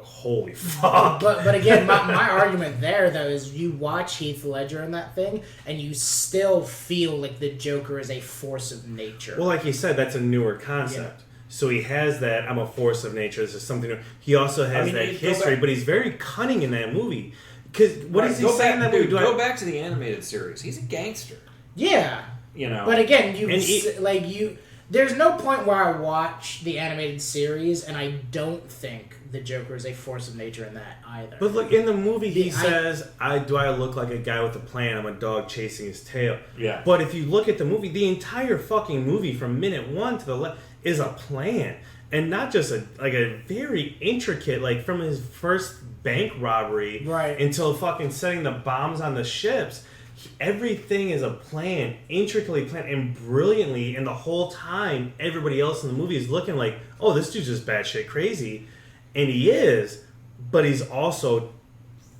holy fuck. But again, my argument there, though, is you watch Heath Ledger in that thing, and you still feel like the Joker is a force of nature. Well, like you said, that's a newer concept. Yeah. So he has that, I'm a force of nature, this is something new. He also has that history, but he's very cunning in that movie. Because what does he say in that movie? Go back to the animated series. He's a gangster. Yeah. You know. But again, there's no point where I watch the animated series and I don't think the Joker is a force of nature in that either. But look, in the movie he says, I look like a guy with a plan, I'm a dog chasing his tail. Yeah. But if you look at the movie, the entire fucking movie from minute 1 to the left is a plan. And not just a very intricate, like from his first bank robbery until fucking setting the bombs on the ships. Everything is a plan, intricately planned and brilliantly, and the whole time everybody else in the movie is looking like, oh, this dude's just batshit crazy. And he is, but he's also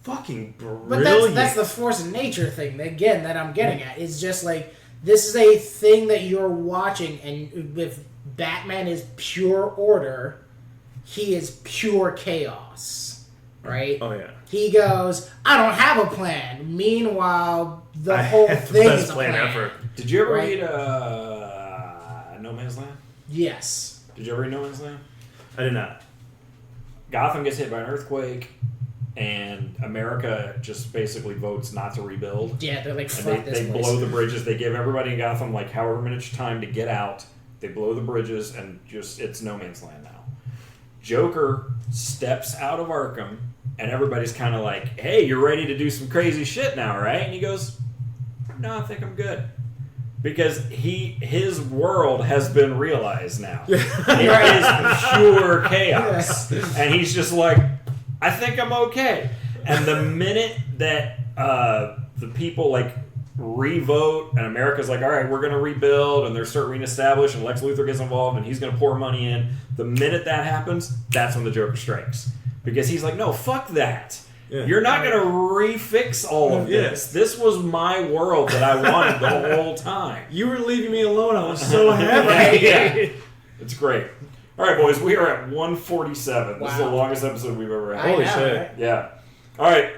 fucking brilliant. But that's the force of nature thing, again, that I'm getting at. It's just like, this is a thing that you're watching, and if Batman is pure order, he is pure chaos, right? Oh, yeah. He goes, I don't have a plan. Meanwhile, the whole thing is a plan ever. Did you ever read No Man's Land? Yes. Did you ever read No Man's Land? I did not. Gotham gets hit by an earthquake, and America just basically votes not to rebuild. Yeah, they're like, fuck and this they place. blow the bridges. They give everybody in Gotham like however much time to get out. They blow the bridges, and just it's no man's land now. Joker steps out of Arkham, and everybody's kind of like, hey, you're ready to do some crazy shit now, right? And he goes, no, I think I'm good. because his world has been realized now. It is pure chaos, and he's just like, I think I'm okay. And the minute that the people like revote, and America's like, all right, we're going to rebuild, and they're starting to reestablish, and Lex Luthor gets involved, and he's going to pour money in. The minute that happens, that's when the Joker strikes, because he's like, no, fuck that. Yeah. You're not going to refix all of this. This was my world that I wanted the whole time. You were leaving me alone. I was so happy. Yeah. It's great. All right, boys, we are at 147. Wow. This is the longest episode we've ever had. Holy shit. Right? Yeah. All right.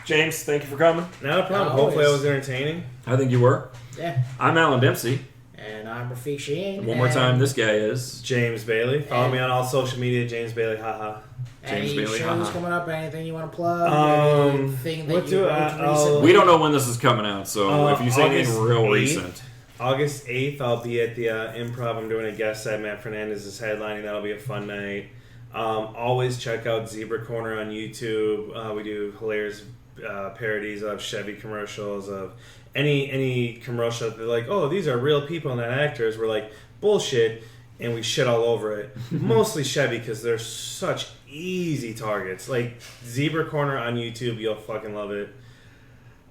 James, thank you for coming. Not a problem. Hopefully I was entertaining. I think you were. Yeah. I'm Alan Dempsey. And I'm Rafiq Shaheen. One more time, this guy is... James Bailey. Follow me on all social media, James Bailey, haha. James Bailey, shows coming up? Anything you want to plug? Anything that you recently? We don't know when this is coming out, so if you say anything real 8th, recent. August 8th, I'll be at the Improv. I'm doing a guest set. Matt Fernandez is headlining. That'll be a fun night. Always check out Zebra Corner on YouTube. We do hilarious parodies of Chevy commercials, of any commercial. They're like, oh, these are real people and not actors. We're like, bullshit, and we shit all over it. Mostly Chevy, because they're such easy targets. Like Zebra Corner on YouTube, you'll fucking love it.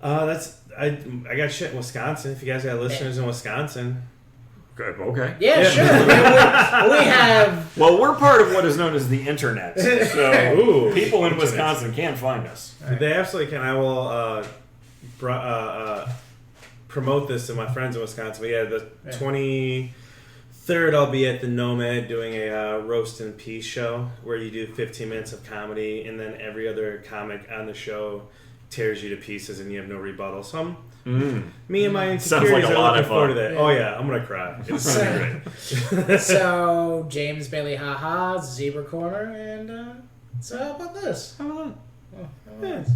I got shit in Wisconsin. If you guys got listeners in Wisconsin. Okay. Yeah, sure. we have... Well, we're part of what is known as the internet. So people in Wisconsin can find us. Right. They absolutely can. I will promote this to my friends in Wisconsin. But yeah, the 23rd, I'll be at the Nomad doing a roast and peace show where you do 15 minutes of comedy, and then every other comic on the show tears you to pieces and you have no rebuttal. So me and my insecurities are looking forward to that. Yeah. Oh yeah, I'm gonna cry. It's great. So James Bailey, haha, Zebra Corner, and so how about this? How about that?